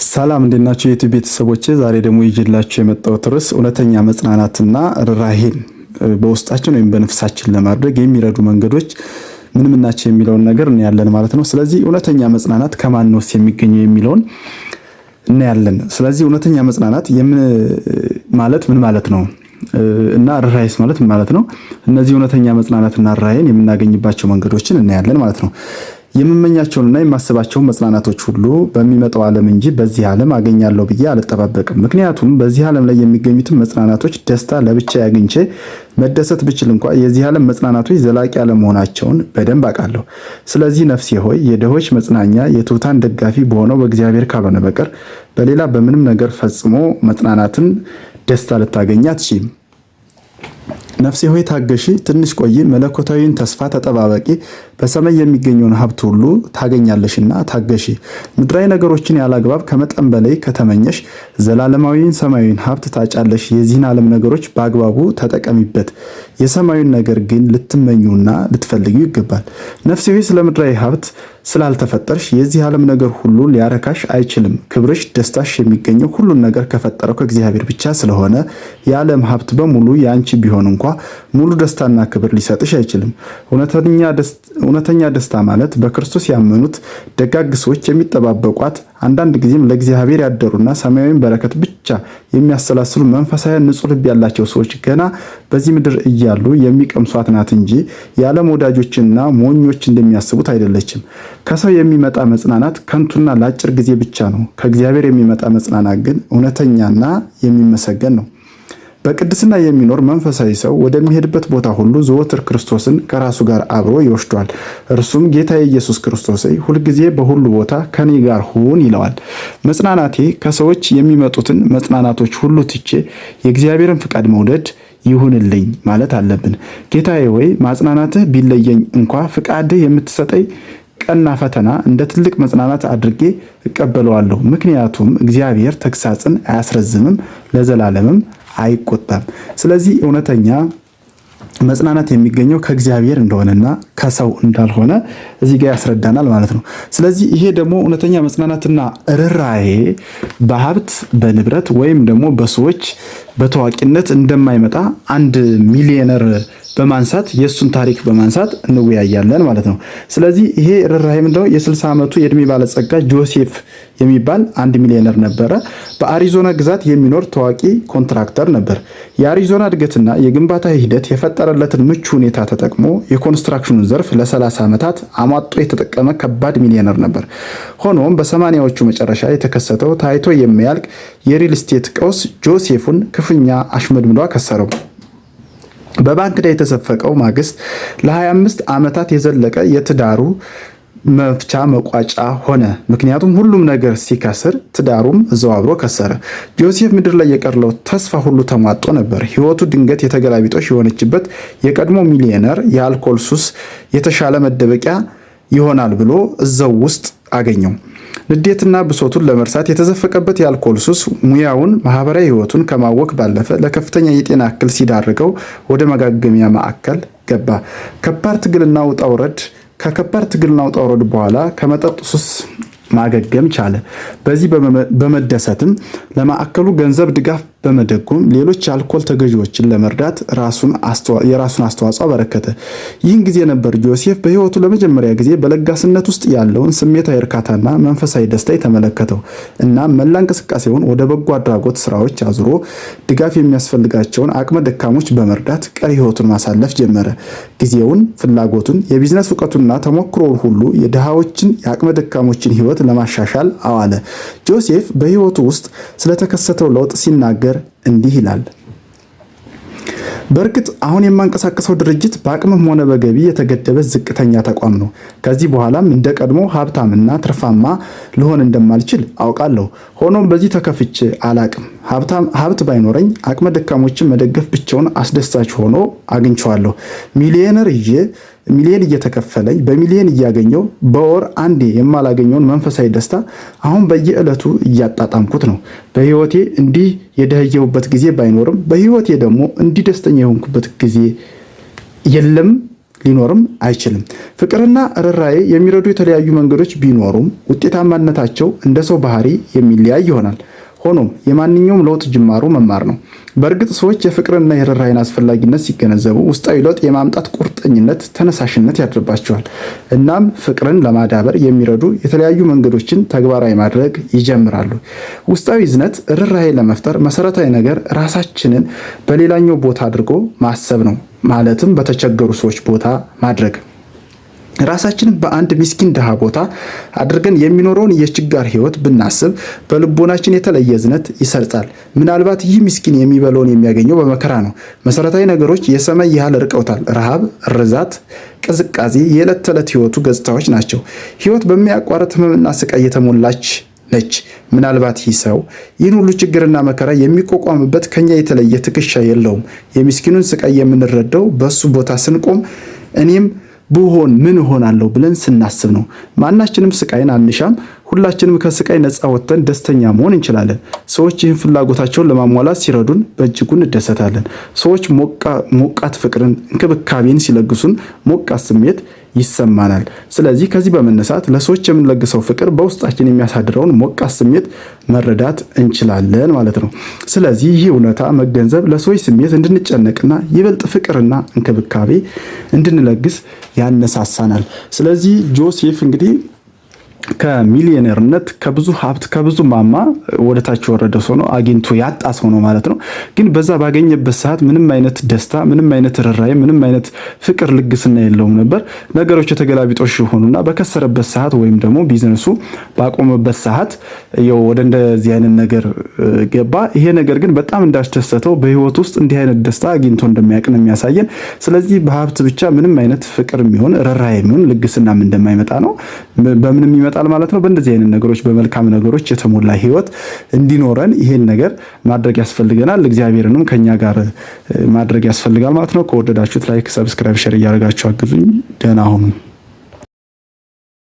ሰላም እንዴት ናችሁ የዩቲዩብ ቤተሰቦቼ? ዛሬ ደግሞ ይዤላችሁ የመጣሁት ርዕስ እውነተኛ መጽናናትና ርህራሄን በውስጣችን ወይም በነፍሳችን ለማድረግ የሚረዱ መንገዶች ምን ምን ናቸው የሚለውን ነገር እናያለን ማለት ነው። ስለዚህ እውነተኛ መጽናናት ከማን ነው የሚገኘው የሚለውን እናያለን። ስለዚህ እውነተኛ መጽናናት ማለት ምን ማለት ነው እና ርህራሄስ ማለት ምን ማለት ነው? እነዚህ እውነተኛ መጽናናትና ርህራሄን የምናገኝባቸው መንገዶችን እናያለን ማለት ነው። የምመኛቸውንና የማስባቸውን መጽናናቶች ሁሉ በሚመጣው ዓለም እንጂ በዚህ ዓለም አገኛለሁ ብዬ አልጠባበቅም። ምክንያቱም በዚህ ዓለም ላይ የሚገኙትን መጽናናቶች ደስታ ለብቻ አግኝቼ መደሰት ብችል እንኳ የዚህ ዓለም መጽናናቶች ዘላቂ አለመሆናቸውን በደንብ አውቃለሁ። ስለዚህ ነፍሴ ሆይ የድሆች መጽናኛ የትሑታን ደጋፊ በሆነው በእግዚአብሔር ካልሆነ በቀር በሌላ በምንም ነገር ፈጽሞ መጽናናትን ደስታ ልታገኝ አትችይም። ነፍሴ ሆይ ታገሺ፣ ትንሽ ቆይ፣ መለኮታዊን ተስፋ ተጠባበቂ፣ በሰማይ የሚገኘውን ሀብት ሁሉ ታገኛለሽና ታገሺ። ምድራዊ ነገሮችን ያላግባብ ከመጠን በላይ ከተመኘሽ ዘላለማዊን ሰማያዊን ሀብት ታጫለሽ። የዚህን ዓለም ነገሮች በአግባቡ ተጠቀሚበት፣ የሰማዩን ነገር ግን ልትመኙና ልትፈልጊው ይገባል። ነፍሴ ሆይ ስለ ምድራዊ ሀብት ስላልተፈጠርሽ የዚህ ዓለም ነገር ሁሉ ሊያረካሽ አይችልም። ክብርሽ፣ ደስታሽ የሚገኘው ሁሉን ነገር ከፈጠረው ከእግዚአብሔር ብቻ ስለሆነ የዓለም ሀብት በሙሉ የአንቺ ቢሆን እንኳ ሙሉ ደስታና ክብር ሊሰጥሽ አይችልም። እውነተኛ ደስታ ማለት በክርስቶስ ያመኑት ደጋግ ሰዎች የሚጠባበቋት፣ አንዳንድ ጊዜም ለእግዚአብሔር ያደሩና ሰማያዊን በረከት ብቻ የሚያሰላስሉ መንፈሳውያን ንጹሕ ልብ ያላቸው ሰዎች ገና በዚህ ምድር እያሉ የሚቀምሷት ናት እንጂ የዓለም ወዳጆችና ሞኞች እንደሚያስቡት አይደለችም። ከሰው የሚመጣ መጽናናት ከንቱና ለአጭር ጊዜ ብቻ ነው። ከእግዚአብሔር የሚመጣ መጽናናት ግን እውነተኛና የሚመሰገን ነው። በቅድስና የሚኖር መንፈሳዊ ሰው ወደሚሄድበት ቦታ ሁሉ ዘወትር ክርስቶስን ከራሱ ጋር አብሮ ይወስዷል። እርሱም ጌታ ኢየሱስ ክርስቶስ ሁልጊዜ በሁሉ ቦታ ከኔ ጋር ሁን ይለዋል። መጽናናቴ ከሰዎች የሚመጡትን መጽናናቶች ሁሉ ትቼ የእግዚአብሔርን ፍቃድ መውደድ ይሁንልኝ ማለት አለብን። ጌታዬ ወይ ማጽናናትህ ቢለየኝ እንኳ ፍቃድህ የምትሰጠኝ ቀና ፈተና እንደ ትልቅ መጽናናት አድርጌ እቀበለዋለሁ። ምክንያቱም እግዚአብሔር ተግሳጽን አያስረዝምም፣ ለዘላለምም አይቆጣም። ስለዚህ እውነተኛ መጽናናት የሚገኘው ከእግዚአብሔር እንደሆነና ከሰው እንዳልሆነ እዚህ ጋር ያስረዳናል ማለት ነው። ስለዚህ ይሄ ደግሞ እውነተኛ መጽናናትና ርህራሄ በሀብት በንብረት ወይም ደግሞ በሰዎች በታዋቂነት እንደማይመጣ አንድ ሚሊዮነር በማንሳት የእሱን ታሪክ በማንሳት እንወያያለን ማለት ነው። ስለዚህ ይሄ ርህራሄ ምንድነው? የ60 ዓመቱ የእድሜ ባለጸጋ ጆሴፍ የሚባል አንድ ሚሊዮነር ነበረ። በአሪዞና ግዛት የሚኖር ታዋቂ ኮንትራክተር ነበር። የአሪዞና እድገትና የግንባታ ሂደት የፈጠረለትን ምቹ ሁኔታ ተጠቅሞ የኮንስትራክሽኑን ዘርፍ ለ30 ዓመታት አሟጦ የተጠቀመ ከባድ ሚሊዮነር ነበር። ሆኖም በ80ዎቹ መጨረሻ የተከሰተው ታይቶ የማያልቅ የሪል ስቴት ቀውስ ጆሴፉን ክፉኛ አሽመድምዶ ከሰረው። በባንክ ላይ የተዘፈቀው ማግስት ለ25 ዓመታት የዘለቀ የትዳሩ መፍቻ መቋጫ ሆነ። ምክንያቱም ሁሉም ነገር ሲከስር ትዳሩም እዛው አብሮ ከሰረ። ጆሴፍ ምድር ላይ የቀረው ተስፋ ሁሉ ተሟጦ ነበር። ህይወቱ ድንገት የተገላቢጦሽ የሆነችበት የቀድሞ ሚሊዮነር የአልኮል ሱስ የተሻለ መደበቂያ ይሆናል ብሎ እዛው ውስጥ አገኘው። ንዴትና ብሶቱን ለመርሳት የተዘፈቀበት የአልኮል ሱስ ሙያውን፣ ማህበራዊ ህይወቱን ከማወክ ባለፈ ለከፍተኛ የጤና እክል ሲዳርገው ወደ መጋገሚያ ማዕከል ገባ። ከከባድ ትግልና ውጣ ውረድ በኋላ ከመጠጥ ሱስ ማገገም ቻለ። በዚህ በመደሰትም ለማዕከሉ ገንዘብ ድጋፍ በመደጎም ሌሎች የአልኮል ተገዢዎችን ለመርዳት የራሱን አስተዋጽኦ አበረከተ። ይህን ጊዜ ነበር ጆሴፍ በህይወቱ ለመጀመሪያ ጊዜ በለጋስነት ውስጥ ያለውን ስሜታዊ እርካታና መንፈሳዊ ደስታ የተመለከተው እና መላ እንቅስቃሴውን ወደ በጎ አድራጎት ስራዎች አዙሮ ድጋፍ የሚያስፈልጋቸውን አቅመ ደካሞች በመርዳት ቀሪ ህይወቱን ማሳለፍ ጀመረ። ጊዜውን፣ ፍላጎቱን፣ የቢዝነስ እውቀቱንና ተሞክሮውን ሁሉ የድሃዎችን የአቅመ ደካሞችን ህይወት ለማሻሻል አዋለ። ጆሴፍ በህይወቱ ውስጥ ስለተከሰተው ለውጥ ሲናገር እንዲህ ይላል። በእርግጥ አሁን የማንቀሳቀሰው ድርጅት በአቅምም ሆነ በገቢ የተገደበ ዝቅተኛ ተቋም ነው። ከዚህ በኋላም እንደ ቀድሞ ሀብታምና ትርፋማ ልሆን እንደማልችል አውቃለሁ። ሆኖም በዚህ ተከፍቼ አላቅም። ሀብት ባይኖረኝ አቅመ ደካሞችን መደገፍ ብቻውን አስደሳች ሆኖ አግኝቼዋለሁ። ሚሊየን እየተከፈለኝ በሚሊየን እያገኘው በወር አንዴ የማላገኘውን መንፈሳዊ ደስታ አሁን በየዕለቱ እያጣጣምኩት ነው። በህይወቴ እንዲህ የደህየሁበት ጊዜ ባይኖርም በህይወቴ ደግሞ እንዲህ ደስተኛ የሆንኩበት ጊዜ የለም ሊኖርም አይችልም። ፍቅርና ርህራሄ የሚረዱ የተለያዩ መንገዶች ቢኖሩም ውጤታማነታቸው እንደ ሰው ባህሪ የሚለያይ ይሆናል። ሆኖም የማንኛውም ለውጥ ጅማሩ መማር ነው። በእርግጥ ሰዎች የፍቅርና የርህራሄን አስፈላጊነት ሲገነዘቡ ውስጣዊ ለውጥ የማምጣት ቁርጠኝነት፣ ተነሳሽነት ያድርባቸዋል። እናም ፍቅርን ለማዳበር የሚረዱ የተለያዩ መንገዶችን ተግባራዊ ማድረግ ይጀምራሉ። ውስጣዊ እዝነት፣ ርህራሄ ለመፍጠር መሰረታዊ ነገር ራሳችንን በሌላኛው ቦታ አድርጎ ማሰብ ነው። ማለትም በተቸገሩ ሰዎች ቦታ ማድረግ። ራሳችንን በአንድ ምስኪን ድሃ ቦታ አድርገን የሚኖረውን የችጋር ህይወት ብናስብ በልቦናችን የተለየ እዝነት ይሰርጻል። ምናልባት ይህ ምስኪን የሚበላውን የሚያገኘው በመከራ ነው። መሰረታዊ ነገሮች የሰማይ ያህል ርቀውታል። ረሃብ፣ ርዛት፣ ቅዝቃዜ የዕለት ተዕለት ህይወቱ ገጽታዎች ናቸው። ህይወት በሚያቋርጥ ህመምና ስቃይ የተሞላች ነች። ምናልባት ይህ ሰው ይህን ሁሉ ችግርና መከራ የሚቋቋምበት ከኛ የተለየ ትከሻ የለውም። የምስኪኑን ስቃይ የምንረዳው በሱ ቦታ ስንቆም እኔም ብሆን ምን እሆናለሁ ብለን ስናስብ ነው። ማናችንም ስቃይን አንሻም። ሁላችንም ከስቃይ ነፃ ወጥተን ደስተኛ መሆን እንችላለን። ሰዎች ይህን ፍላጎታቸውን ለማሟላት ሲረዱን በእጅጉ እንደሰታለን። ሰዎች ሞቃት ፍቅርን፣ እንክብካቤን ሲለግሱን ሞቃት ስሜት ይሰማናል። ስለዚህ ከዚህ በመነሳት ለሰዎች የምንለግሰው ፍቅር በውስጣችን የሚያሳድረውን ሞቃት ስሜት መረዳት እንችላለን ማለት ነው። ስለዚህ ይህ እውነታ መገንዘብ ለሰዎች ስሜት እንድንጨነቅና ይበልጥ ፍቅርና እንክብካቤ እንድንለግስ ያነሳሳናል። ስለዚህ ጆሴፍ እንግዲህ ከሚሊዮነርነት ከብዙ ሀብት ከብዙ ማማ ወደታች የወረደ ሰው ነው። አግኝቶ ያጣ ሰው ነው ማለት ነው። ግን በዛ ባገኘበት ሰዓት ምንም አይነት ደስታ፣ ምንም አይነት ርህራሄ፣ ምንም አይነት ፍቅር ልግስና የለውም ነበር። ነገሮች የተገላቢጦሽ ሆኑና በከሰረበት ሰዓት ወይም ደግሞ ቢዝነሱ ባቆመበት ሰዓት ወደ እንደዚህ አይነት ነገር ገባ። ይሄ ነገር ግን በጣም እንዳስደሰተው በህይወት ውስጥ እንዲህ አይነት ደስታ አግኝቶ እንደሚያውቅ ነው የሚያሳየን። ስለዚህ በሀብት ብቻ ምንም አይነት ፍቅር የሚሆን ርህራሄ የሚሆን ልግስናም እንደማይመጣ ነው። በምንም ይመጣል ማለት ነው። በእንደዚህ አይነት ነገሮች በመልካም ነገሮች የተሞላ ህይወት እንዲኖረን ይሄን ነገር ማድረግ ያስፈልገናል። እግዚአብሔርንም ከኛ ጋር ማድረግ ያስፈልጋል ማለት ነው። ከወደዳችሁት ላይክ፣ ሰብስክራይብ፣ ሼር እያደረጋችሁ አግዙኝ። ደህና ሁኑ።